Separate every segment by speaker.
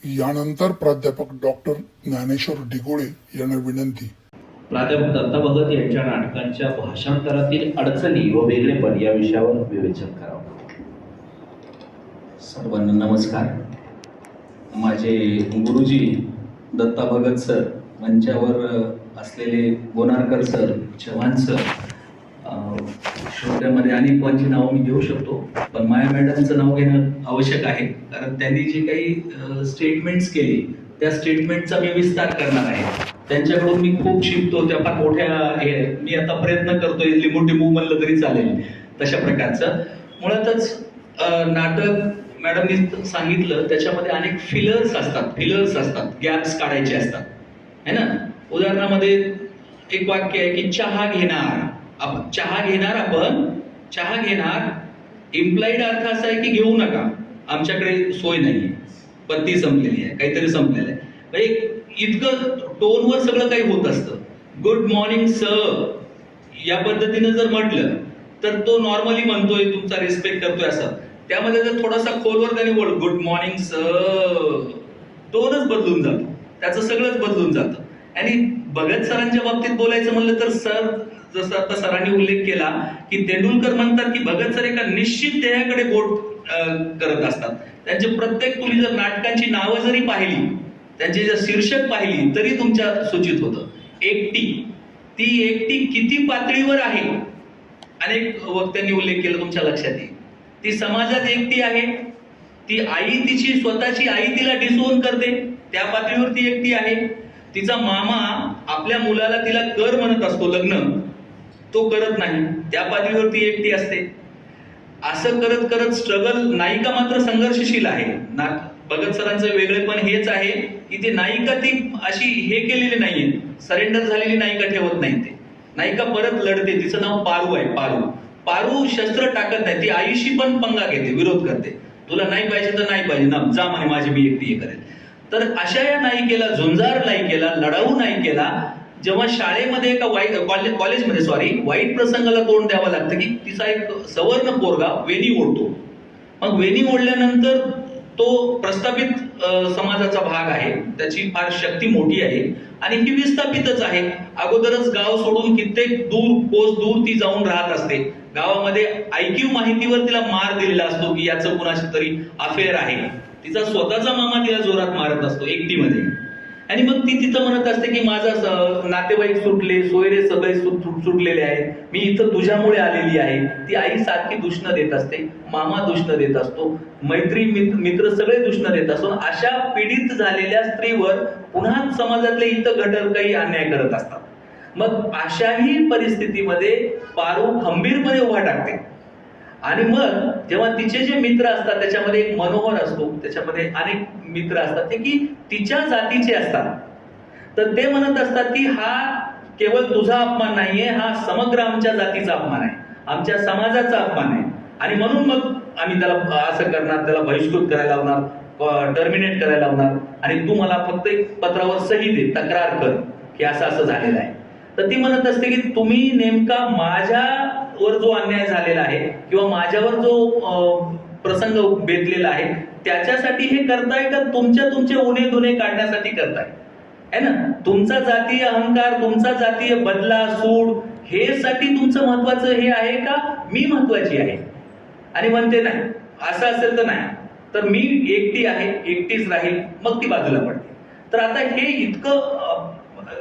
Speaker 1: यानंतर प्राध्यापक डॉक्टर ज्ञानेश्वर डिगोळे यांना विनंती.
Speaker 2: प्राध्यापक दत्ता भगत यांच्या नाटकांच्या भाषांतरातील अडचणी व वेगळेपण या विषयावर विवेचन करावं.
Speaker 3: सर्वांना नमस्कार. माझे गुरुजी दत्ता भगत सर, मंचावर असलेले गोनारकर सर, चव्हाण सर, श्रोत्यामध्ये अनेक कोणची नावं मी घेऊ शकतो, पण माया मॅडमचं नाव घेणं आवश्यक आहे, कारण त्यांनी जे काही स्टेटमेंट्स केली त्या स्टेटमेंटचा मी विस्तार करणार आहे. त्यांच्याकडून मी खूप शिकतो. त्या फार मोठ्या मी आता प्रयत्न करतोय लिंबू म्हणलं तरी चालेल तशा प्रकारचं. मुळातच नाटक मॅडमनी सांगितलं त्याच्यामध्ये अनेक फिलर्स असतात, गॅप्स काढायचे असतात है ना. उदाहरणामध्ये एक वाक्य आहे की चहा घेणार, आपण चहा घेणार इम्प्लाइड अर्थ असा आहे की घेऊ नका, आमच्याकडे सोय नाही, पत्ती संपलेली आहे, काहीतरी संपलेलं आहे. म्हणजे इतकं टोनवर सगळं काही होत असतं. गुड मॉर्निंग सर या पद्धतीनं जर म्हटलं तर तो नॉर्मली म्हणतोय, तुमचा रिस्पेक्ट करतोय असं. त्यामध्ये जर थोडासा खोलवर त्यांनी बोल गुड मॉर्निंग सर, टोनच बदलून जातो, त्याचं सगळंच बदलून जातं. आणि भगत सरांच्या बाबतीत बोलायचं म्हणलं तर सर, जसं आता सरांनी उल्लेख केला की तेंडुलकर म्हणतात की भगत सर एका निश्चित ध्येयाकडे बोट करत असतात. त्यांचे प्रत्येक, तुम्ही जर नाटकांची नावं जरी पाहिली, त्यांची जर शीर्षक पाहिली तरी तुमच्या सूचित होतं एकटी. ती एकटी किती पातळीवर आहे, अनेक वक्त्यांनी उल्लेख केला, तुमच्या लक्षात येईल. ती समाजात एकटी आहे, ती आई, तिची स्वतःची आई तिला डिसओन करते, त्या पातळीवर ती एकटी आहे. तिचा मामा आपल्या मुलाला तिला कर म्हणत असतो, लग्न तो करत नाही, त्या पातळीवर ती एकटी असते. असं करत करत स्ट्रगल, नायिका मात्र संघर्षशील आहे. भगत सरांचं वेगळेपण हेच आहे की ती नायिका ती अशी हे केलेली नाहीये, सरेंडर झालेली नायिका ठेवत नाही. ते नायिका परत लढते. तिचं नाव पारू आहे. पारू शस्त्र टाकत नाही, ती आईशी पण पंगा घेते, विरोध करते. तुला नाही पाहिजे तर नाही पाहिजे ना, जा म्हणे, माझी मी एकटी हे करेल. तर अशा या नायिकेला, झुंजार नायिकेला, लढाऊ नायिकेला जेव्हा शाळेमध्ये एका कॉलेजमध्ये वाईट प्रसंगाला तोंड द्यावं लागतं की तिचा एक सवर्ण पोरगा वेणी ओढतो. मग वेणी ओढल्यानंतर तो प्रस्थापित समाजाचा भाग आहे, त्याची फार शक्ती मोठी आहे आणि ही विस्थापितच आहे. अगोदरच गाव सोडून कित्येक कोस दूर ती जाऊन राहत असते. गावामध्ये ऐकीव माहितीवर तिला मार दिलेला असतो की याचं कुणाशी तरी अफेअर आहे. तिचा स्वतःचा मामा तिला जोरात मारत असतो एकटीमध्ये. आणि मग ती तिथं म्हणत असते की माझा नातेवाईक सुटले, सोयरे सगळे सुटलेले आहेत, मी इथं तुझ्यामुळे आलेली आहे. ती आई सारखी दूषणं देत असते, मामा दूषणं देत असतो, मैत्री मित्र सगळे दूषणं देत असतो. अशा पीडित झालेल्या स्त्रीवर पुन्हा समाजातले इतर घटक काही अन्याय करत असतात. मग अशाही परिस्थितीमध्ये पारू खंबीरपणे उभा टाकते. आणि मग जेव्हा तिचे जे मित्र असतात, त्याच्यामध्ये एक मनोहर असतो, त्याच्यामध्ये अनेक मित्र असतात ते की तिच्या जातीचे असतात. तर ते म्हणत असतात की हा केवळ तुझा अपमान नाहीये, हा समग्र आमच्या जातीचा अपमान आहे, आमच्या समाजाचा अपमान आहे. आणि म्हणून मग आम्ही त्याला असं करणार, त्याला बहिष्कृत करायला लावणार, टर्मिनेट करायला लावणार, आणि तू मला फक्त एक पत्रावर सही दे, तक्रार कर की असं असं झालेलं आहे. तर ती म्हणत असते की तुम्ही नेमका माझ्यावर जो अन्याय झालेला आहे किंवा माझ्यावर जो प्रसंग बेतलेला आहे त्याच्यासाठी हे करताय का तुमचे उणे धुणे काढण्यासाठी करताय, है ना. तुमचा जातीय अहंकार, तुमचा जातीय बदला, सूड हे साठी तुमचं महत्वाचं हे आहे का मी महत्वाची आहे. आणि म्हणते नाही, असं असेल तर नाही, तर मी एकटी आहे, एकटीच राहील, मग ती बाजूला पडते. तर आता हे इतकं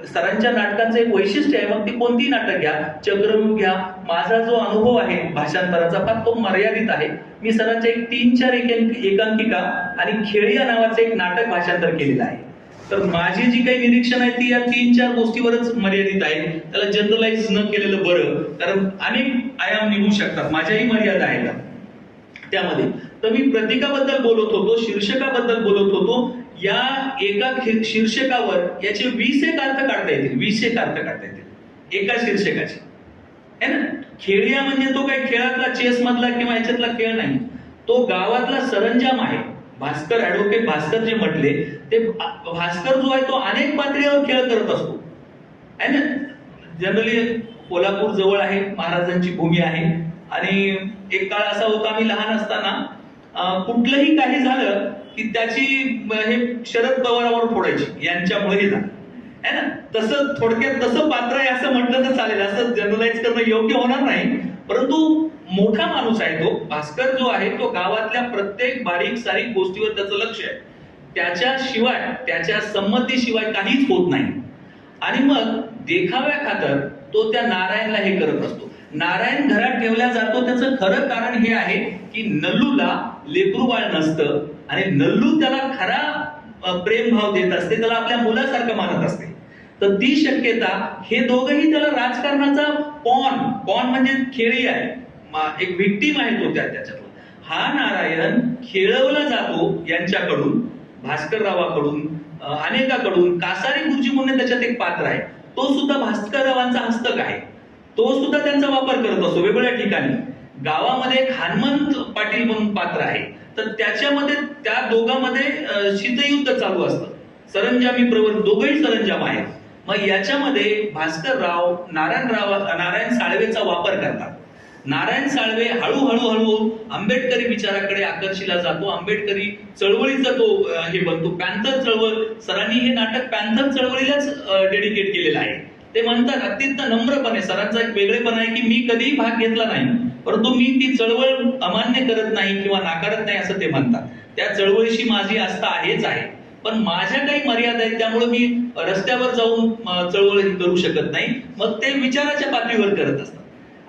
Speaker 3: सरांच्या नाटकांचं एक वैशिष्ट्य आहे. मग ती कोणती नाटक घ्या, चक्रव्यूह घ्या, माझा जो अनुभव आहे भाषांतराचा फार तो मर्यादित आहे. मी सरांच्या एक 3-4 एकांकिका आणि खेळिया नावाचं एक नाटक भाषांतर केलेलं आहे. तर माझी जी काही निरीक्षण आहे ती या 3-4 गोष्टीवरच मर्यादित आहे. त्याला जनरलाइज न केलेलं बरं, कारण अनेक आयाम निघू शकतात, माझ्याही मर्यादा आहेत त्यामध्ये. तर मी प्रतीकाबद्दल बोलत होतो, शीर्षकाबद्दल बोलत होतो. या एका शीर्षकावर याचे 20 एक अर्थ काढता येतील एका शीर्षकाचे, है ना. खेळिया म्हणजे तो काही खेळातला, चेस मधला किंवा याच्यातला खेळ नाही, तो गावातला सरंजाम आहे. भास्कर, ऍडव्होकेट भास्कर जे म्हटले ते, भास्कर जो आहे तो अनेक पातळीवर खेळ करत असतो, है ना. जनरली कोल्हापूर जवळ आहे, महाराजांची भूमी आहे. आणि एक काळ असा होता, आम्ही लहान असताना कुठलंही काही झालं की त्याची हे शरद पवारावर फोडायची यांच्यामुळे हे झालं आहे ना. तसं थोडक्यात तसं पात्र आहे असं म्हटलं तर चालेल, असं जनरलाइज करणं योग्य होणार नाही. परंतु मोठा माणूस आहे तो भास्कर जो आहे तो गावातल्या प्रत्येक बारीक सारीक गोष्टीवर त्याचं लक्ष आहे. त्याच्याशिवाय त्याच्या संमतीशिवाय काहीच होत नाही. आणि मग देखाव्या खातर तो त्या नारायणला हे करत असतो. नारायण घरात ठेवला जातो त्याचं खरं कारण हे आहे की नल्लूला लेकरू बाळ नसतं आणि नल्लू त्याला खरा प्रेम भाव देत असते, त्याला आपल्या मुलासारखं मानत असते. तर ती शक्यता हे दोघंही त्याला राजकारणाचा पॉन म्हणजे खेळी आहे, एक व्हिक्टीम आहे तो त्याच्यातला. हा नारायण खेळवला जातो यांच्याकडून, भास्कररावाकडून, अनेकाकडून. कासारी गुरुजी म्हणून त्याच्यात एक पात्र आहे, तो सुद्धा भास्कररावांचा हस्तक आहे. तो सुद्धा त्यांचा वापर करत असतो वेगवेगळ्या ठिकाणी. गावामध्ये एक हनुमंत पाटील म्हणून पात्र आहे, तर त्याच्यामध्ये त्या दोघांमध्ये शीतयुद्ध चालू असतं. सरंजामी दोघंही सरंजाम आहेत. मग याच्यामध्ये भास्करराव नारायण साळवेचा वापर करतात. नारायण साळवे हळूहळू आंबेडकरी विचाराकडे आकर्षिला जातो. आंबेडकरी चळवळीचा तो हे बनतो. पॅन्थर चळवळ, सरांनी हे नाटक पॅन्थर चळवळीलाच डेडिकेट केलेलं आहे. ते म्हणतात अत्यंत नम्रपणे, सरांचा एक वेगळेपण आहे की मी कधीही भाग घेतला नाही, परंतु मी ती चळवळ अमान्य करत नाही किंवा नाकारत नाही असं ते म्हणतात. त्या चळवळीशी माझी आस्था आहेच आहे, पण माझ्या काही मर्यादा आहेत, त्यामुळे मी रस्त्यावर जाऊन चळवळ करू शकत नाही. मग ते विचाराच्या पातळीवर करत असतात.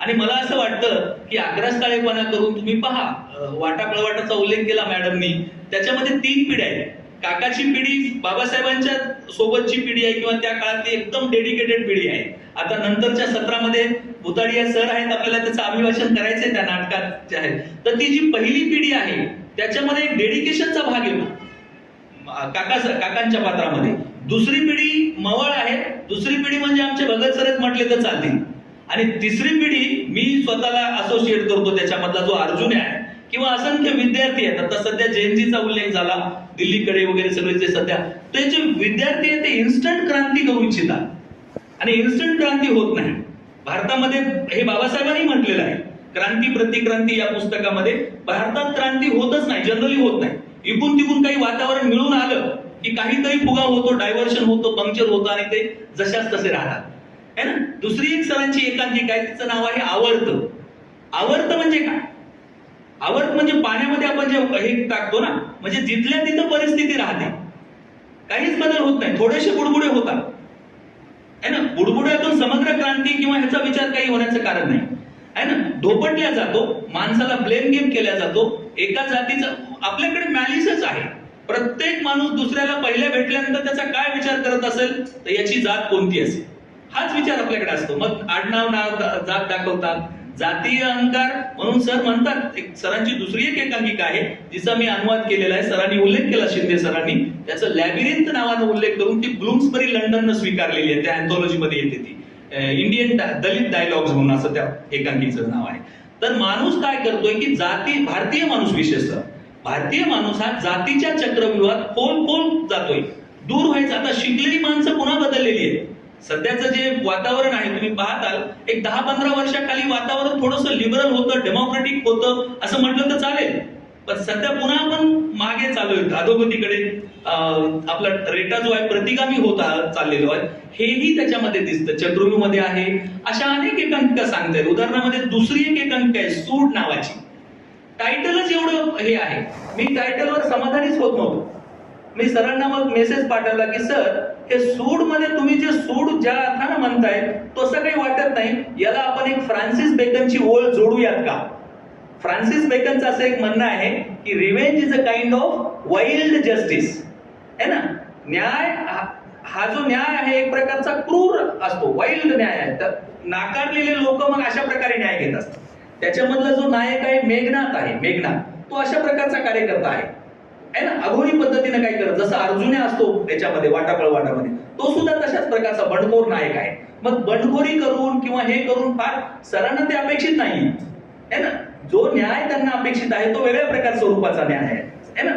Speaker 3: आणि मला असं वाटतं की आग्रस्ताळेपणा करून तुम्ही पहा, वाटापळवाटाचा उल्लेख केला मॅडमनी, त्याच्यामध्ये 3 पिढ्या आहेत. काकाची पिढी बाबासाहेबांच्या सोबतची पिढी आहे किंवा त्या काळातली एकदम डेडिकेटेड पिढी आहे. आता नंतरच्या सत्रामध्ये भुताडिया सर आहेत, आपल्याला त्याचं अभिभाषण करायचंय त्या नाटकात जे आहे. तर ती जी पहिली पिढी आहे त्याच्यामध्ये एक डेडिकेशनचा भाग येतो काकांच्या पात्रामध्ये. दुसरी पिढी मवळ आहे. दुसरी पिढी म्हणजे आमचे भगत सरच म्हटले तर चालतील. आणि तिसरी पिढी मी स्वतःला असोसिएट करतो त्याच्यामधला जो अर्जुन आहे किंवा असंख्य विद्यार्थी आहेत. आता सध्या जयंतीचा उल्लेख झाला, दिल्लीकडे वगैरे सगळे जे सध्या ते जे विद्यार्थी आहेत ते इन्स्टंट क्रांती करू इच्छितात आणि इन्स्टंट क्रांती होत नाही. भारतामध्ये हे बाबासाहेबांनी म्हटलेलं आहे क्रांती प्रतिक्रांती या पुस्तकामध्ये. भारतात क्रांती होतच नाही, जनरली होत नाही. इकून तिकून काही वातावरण मिळून आलं की काहीतरी फुगा होतो, डायव्हर्शन होतं, पंक्चर होतं आणि ते जशाच तसे राहतात है ना. दुसरी एक सरांची एकांकिका आहे, तिचं नाव आहे आवर्त. आवर्त म्हणजे काय? आवर्त म्हणजे पाण्यामध्ये आपण जे हे टाकतो ना, म्हणजे जिथल्या तिथं परिस्थिती राहते, काहीच बदल होत नाही, थोडेसे बुडबुडे होतात है ना. बुडबुड्यातून समग्र क्रांती किंवा ह्याचा विचार काही होण्याचं कारण नाही है ना. धोपटल्या जातो, माणसाला ब्लेम गेम केला जातो. एका जातीचं आपल्याकडे मॅलिसच आहे. प्रत्येक माणूस दुसऱ्याला पहिल्या भेटल्यानंतर त्याचा काय विचार करत असेल, तर याची जात कोणती असेल हाच विचार आपल्याकडे असतो. मग आडनाव नाव जात दाखवतात, जातीय अहंकार म्हणून सर म्हणतात. एक सरांची दुसरी एक एकांकिका आहे जिचा मी अनुवाद केलेला आहे, सरांनी उल्लेख केला, शिंदे सरांनी त्याचं लॅबिरिंथ नावानं उल्लेख करून ती ब्लूम्सबरी लंडननं स्वीकारलेली आहे. त्या अँथॉलॉजी मध्ये येते ती, इंडियन दलित डायलॉग्स म्हणून असं त्या एकांकिकेचं नाव आहे. तर माणूस काय करतोय की भारतीय माणूस, विशेषतः भारतीय माणूस हा जातीच्या चक्रव्यूहात खोल जातोय, दूर व्हायचं. आता शिकलेली माणसं पुन्हा बदललेली आहेत. सध्याचं जे वातावरण आहे तुम्ही पाहताल, एक 10-15 वर्षाखाली वातावरण थोडंसं लिबरल होतं, डेमोक्रेटिक होतं असं म्हटलं तर चालेल. पण सध्या पुन्हा आपण मागे चाललोय, अधोगतीकडे. आपला रेटा जो आहे प्रतिगामी होता चाललेलो आहे, हेही त्याच्यामध्ये दिसतं. चक्रव्यूह मध्ये आहे. अशा अनेक एकांकिका सांगता येईल. उदाहरणामध्ये दुसरी एक एकांकिका आहे सूड नावाची. टायटलच एवढं हे आहे, मी टायटलवर समाधानीच होत नव्हतो. मी सरांना मग मेसेज पाठवला की सर, हे सूड मध्ये तुम्ही जे सूड ज्या अर्थानं म्हणताय तसं काही वाटत नाही, याला आपण एक फ्रान्सिस बेकनची ओळ जोडूयात का? फ्रान्सिस बेकनचं असं एक म्हणणं आहे की revenge is a kind of wild justice है ना. न्याय हा जो न्याय आहे एक प्रकारचा क्रूर असतो, वाइल्ड न्याय आहे. तर नाकारलेले लोक मग अशा प्रकारे न्याय घेत असतात. त्याच्यामधला जो नायक आहे मेघनाथ आहे, मेघनाथ तो अशा प्रकारचा कार्यकर्ता आहे ना, अघोरी पद्धतीने काही करत. जसा अर्जुन्या असतो त्याच्यामध्ये वाटामध्ये, तो सुद्धा तशाच प्रकारचा बंडखोर नायक आहे. मग बंडखोरी करून किंवा हे करून फार सरांना ते अपेक्षित नाही है ना. जो न्याय त्यांना अपेक्षित आहे तो वेगळ्या प्रकारच्या स्वरूपाचा न्याय आहे ना.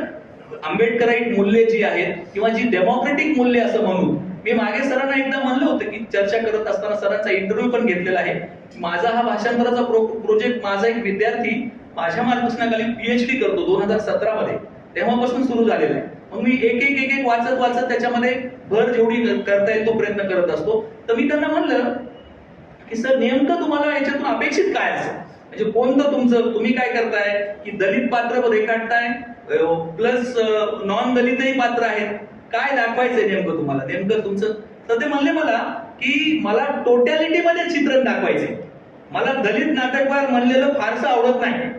Speaker 3: आंबेडकराईट मूल्ये जी आहेत किंवा जी डेमोक्रेटिक मूल्ये असं म्हणून, मी मागे सरांना एकदा म्हणलं होतं की चर्चा करत असताना सरांचा इंटरव्ह्यू पण घेतलेला आहे. माझा हा भाषांतराचा प्रोजेक्ट, माझा एक विद्यार्थी माझ्या मार्गदर्शनाखाली PhD करतो 2017 मध्ये. तेव्हापासून सुरू झालेलं आहे. मग मी एक एक एक एक वाचत वाचत त्याच्यामध्ये भर जेवढी करता येईल तो प्रयत्न करत असतो. तर मी त्यांना म्हणलं की सर नेमकं तुम्हाला याच्यातून अपेक्षित काय असेल, म्हणजे कोणतं तुमचं, तुम्ही काय करताय की दलित पात्र रेखाटताय प्लस नॉन दलितही पात्र आहेत, काय दाखवायचंय नेमकं तुम्हाला, नेमकं तुमचं. तर ते म्हणले मला की मला टोटॅलिटी मध्ये चित्रण दाखवायचंय, मला दलित नाटककार म्हणलेलं फारसं आवडत नाही.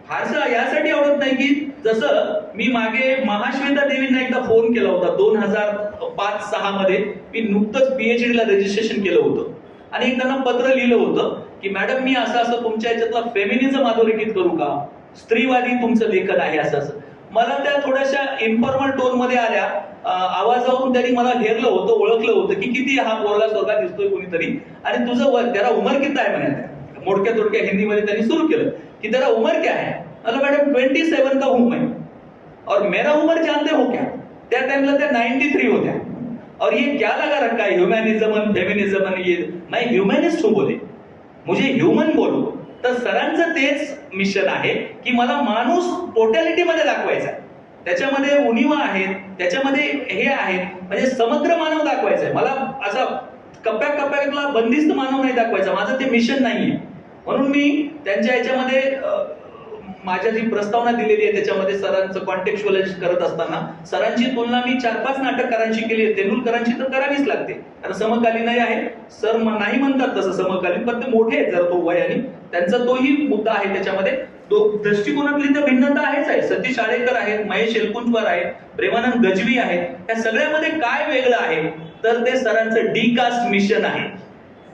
Speaker 3: फारसं यासाठी आवडत नाही की जसं मी मागे महाश्वेता देवींना एकदा फोन केला होता 2005-06 मध्ये. मी नुकतंच PhD ला रजिस्ट्रेशन केलं होतं आणि एक त्यांना पत्र लिहिलं होतं की मॅडम मी असं असं तुमच्या याच्यातला फेमिनिझम अधोरेखित करू का, स्त्रीवादी तुमचं लेखन आहे असं असं. मला त्या थोड्याशा इन्फॉर्मल टोन मध्ये आल्या, आवाजावरून त्यांनी मला घेरलं होतं, ओळखलं होतं की किती हा पोरगा सोरगा दिसतोय कोणीतरी, आणि तुझं त्याला उमर किती आहे म्हणे. मोडक्या तोडक्या हिंदीमध्ये त्यांनी सुरू केलं की तेरा उमर क्या है. मैडम 27 का हूं मैं और मेरा उम्र जानते हो क्या. त्या टाइमला त्या 93 होत्या. और ये क्या लगा रखा है ह्यूमॅनिझम आणि फेमिनिझम आणि ये, मैं ह्युमॅनिस्ट हूं बोले, मुझे ह्युमन बोलो. तर सरांचं तेच मिशन आहे की मला माणूस टोटॅलिटी मध्ये दाखवायचा आहे, त्याच्यामध्ये उणिवा आहेत, त्याच्यामध्ये हे आहेत, म्हणजे समग्र मानव दाखवायचा आहे. मला असा कप्प्या कप्प्यातला बंदिस्त मानव नाही दाखवायचा, माझं ते मिशन नाहीये. म्हणून मी त्यांच्या याच्यामध्ये माझ्या जी प्रस्तावना दिलेली आहे त्याच्यामध्ये सरांचं कॉन्टेक्च्युअलाइज करत असताना सरांची तुलना मी 4-5 नाटककारांशी केली आहे. तेंडुलकरांची तर करावीच लागते कारण समकालीनही आहे. सर नाही म्हणतात तसं समकालीन, पण ते मोठे आहेत जरा तो वयाने, त्यांचा तोही मुद्दा आहे त्याच्यामध्ये. दृष्टिकोनातली तर भिन्नता आहेच आहे. सतीश आळेकर आहेत, महेश एलकुंचवार आहेत, प्रेमानंद गजवी आहेत. त्या सगळ्यामध्ये काय वेगळं आहे तर ते सरांचं डिकास्ट मिशन आहे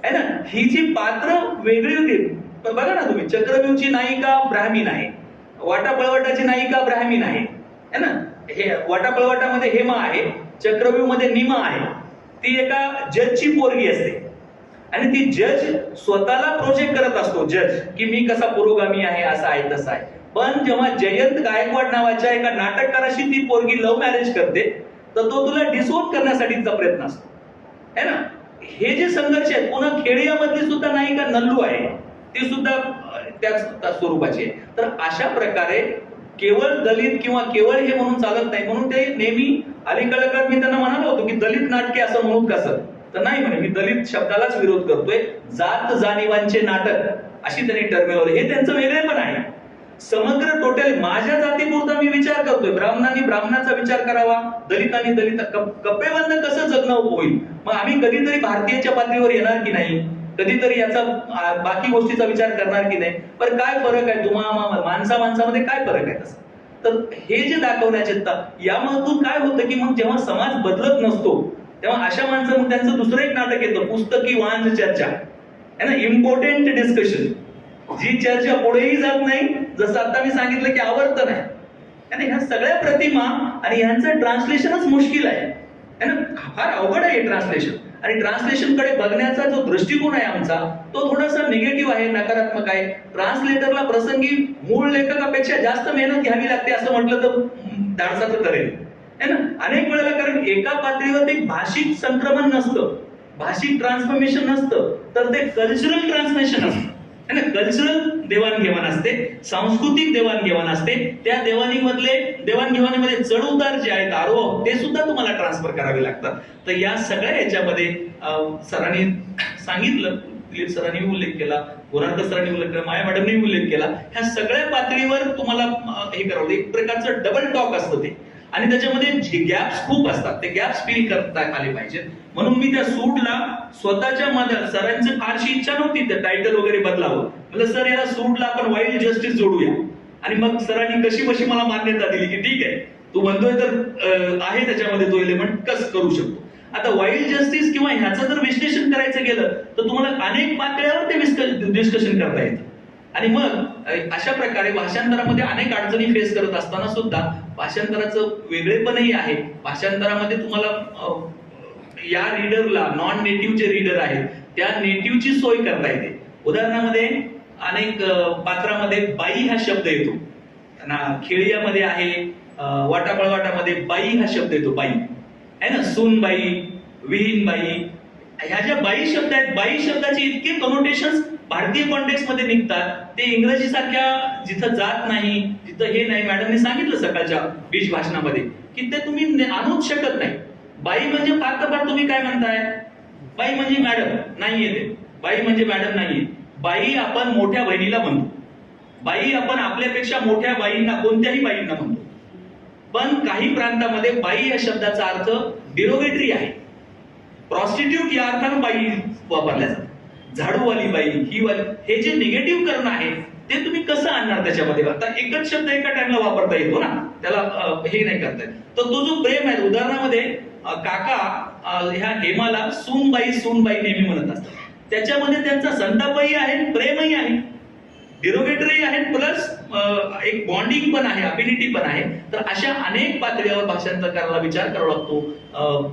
Speaker 3: ना. ही जी पात्र वेगळी होती, बघा ना तुम्ही, चक्रव्यूहची नायिका ब्राह्मीण आहे, वाटापळवाटाची नायिका ब्राह्मीण आहे है ना. हे वाटापळवाटामध्ये हेमा आहे, चक्रव्यूह मध्ये निमा आहे. ती एका जजची पोरगी असते आणि ती जज स्वतःला प्रोजेक्ट करत असतो, जज की मी कसा पुरोगामी आहे, असा आहे तसा आहे. पण जेव्हा जयंत गायकवाड नावाच्या एका नाटककाराशी ती पोरगी लव्ह मॅरेज करते तर तो तुला डिसोन करण्यासाठीचा प्रयत्न असतो है ना. हे जे संघर्ष आहेत. पुन्हा खेडियामधली सुद्धा नायिका नल्लू आहे, ती सुद्धा त्याच स्वरूपाची आहे. तर अशा प्रकारे केवळ दलित किंवा केवळ हे म्हणून चालत नाही. म्हणून ते नेहमी अलीकडे काळात मी त्यांना म्हणालो होतो की दलित नाटके असं म्हणून कसं, तर नाही म्हणे मी दलित शब्दालाच विरोध करतोय, जात जाणीवांचे नाटक अशी त्यांनी टर्मेवर, हे त्यांचं वेगळेपण आहे. समग्र टोटल माझ्या जातीपुरता मी विचार करतोय, ब्राह्मणांनी ब्राह्मणाचा विचार करावा, दलितांनी दलित, कप्पेबंद कसं जगणं होईल. मग आम्ही कधीतरी भारतीयाच्या पातळीवर येणार की नाही, कधीतरी याचा बाकी गोष्टीचा विचार करणार की नाही. पण काय फरक आहे तुम्हाला माणसामध्ये काय फरक आहे तसं. तर हे जे दाखवण्याचे यामधून काय होतं की मग जेव्हा समाज बदलत नसतो तेव्हा अशा माणसांना त्यांचं दुसरं एक नाटक येतं, पुस्तकी वांझ चर्चा है ना, इम्पॉर्टंट डिस्कशन, जी चर्चा पुढेही जात नाही, जसं आता मी सांगितलं की आवर्तन आहे. आणि ह्या सगळ्या प्रतिमा आणि ह्यांचं ट्रान्सलेशनच मुश्किल आहे ना, फार अवघड आहे ट्रान्सलेशन. आणि ट्रान्सलेशन कडे बघण्याचा जो दृष्टिकोन आहे आमचा तो थोडासा निगेटिव्ह आहे, नकारात्मक आहे. ट्रान्सलेटरला प्रसंगी मूळ लेखकापेक्षा जास्त मेहनत घ्यावी लागते असं म्हटलं तर धाडसाचं ठरेल है ना. अनेक वेळेला कारण एका पातळीवर एक भाषिक संक्रमण नसतं, भाषिक ट्रान्सफॉर्मेशन नसतं, तर ते कल्चरल ट्रान्सलेशन असतं है ना. कल्चरल देवाणघेवाण असते, सांस्कृतिक देवाणघेवाण असते. त्या देवाणघेवाणीमध्ये चढ उतार जे आहेत, आरोह, ते सुद्धा तुम्हाला ट्रान्सफर करावे लागतात. तर या सगळ्या याच्यामध्ये सरांनी सांगितलं, दिलीप सरांनी उल्लेख केला, गोरारकर सरांनी उल्लेख केला, माया मॅडमनी उल्लेख केला, ह्या सगळ्या पातळीवर तुम्हाला हे करावं, एक प्रकारचं डबल टॉक असतं ते. आणि त्याच्यामध्ये गॅप्स खूप असतात, ते गॅप्स फिल करता आले पाहिजेत. म्हणून मी त्या सूटला स्वतःच्या सरांची फारशी इच्छा नव्हती त्या टायटल वगैरे बदलावं. म्हणजे सर याला सूटला आपण वाईल्ड जस्टिस जोडूया. आणि मग सरांनी कशी मला मान्यता दिली की ठीक आहे तू म्हणतोय तर आहे त्याच्यामध्ये तो एलिमेंट कस करू शकतो. आता वाईल्ड जस्टिस किंवा ह्याचं जर विश्लेषण करायचं गेलं तर तुम्हाला अनेक पातळ्यावर ते डिस्कशन करता येतं. आणि मग अशा प्रकारे भाषांतरामध्ये अनेक अडचणी फेस करत असताना सुद्धा भाषांतराचं वेगळेपणही आहे. भाषांतरामध्ये तुम्हाला या रीडरला, नॉन नेटिव्ह जे रीडर आहेत त्या नेटिव्हची सोय करता येते. उदाहरणामध्ये अनेक पात्रामध्ये बाई हा शब्द येतो, खेळियामध्ये आहे, वाटापळवाटामध्ये बाई हा शब्द येतो, बाई आहे ना, सूनबाई, विहीनबाई, ह्या ज्या बाई शब्द आहेत, बाई शब्दाचे इतके कनोटेशन्स भारतीय कॉन्टेक्स्ट मध्ये निघतात ते इंग्रजी सारख्या जिथं जात नाही, जिथं हे नाही. मॅडमने सांगितलं सकाळच्या बीज भाषणामध्ये की ते तुम्ही आणूच शकत नाही. बाई म्हणजे फार तर फार तुम्ही काय म्हणताय, बाई म्हणजे मॅडम नाहीये, ते बाई म्हणजे मॅडम नाहीये. बाई आपण मोठ्या बहिणीला म्हणतो, बाई आपण आपल्यापेक्षा मोठ्या बाईंना, कोणत्याही बाईंना म्हणतो. पण काही प्रांतामध्ये बाई या शब्दाचा अर्थ डिरोगेटरी आहे. प्रॉस्टिट्यूट या अर्थानं बाई वापरल्या जातात. झाडूवाली बाई, ही वाली, हे जे निगेटिव्ह करणं आहे ते तुम्ही कसं आणणार त्याच्यामध्ये. आता एकच शब्द एका टाइमला वापरता येतो ना, त्याला हे नाही करता येत. तर तो जो प्रेम आहे, उदाहरणामध्ये काका ह्या हेमाला सूनबाई नेहमी म्हणत असतात. त्याच्यामध्ये त्यांचा संतापही आहे, प्रेमही आहे, डिरोगेटरी आहे, प्लस एक बॉन्डिंग पण आहे, अफिनिटी पण आहे. तर अशा अनेक पातळीवर भाषांतर करायला विचार करावा लागतो.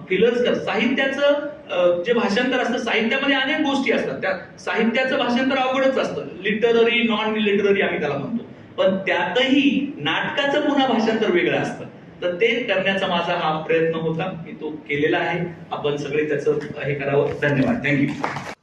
Speaker 3: फिलर्स साहित्याचं जे भाषांतर असतं, साहित्यामध्ये अनेक गोष्टी असतात. त्या साहित्याचं भाषांतर अवघडच असतं, लिटररी, नॉन लिटररी आम्ही त्याला म्हणतो. पण त्यातही नाटकाचं पुन्हा भाषांतर वेगळं असतं. तर ते करण्याचा माझा हा प्रयत्न होता, मी तो केलेला आहे. आपण सगळे त्याचं हे करावं. धन्यवाद. थँक्यू.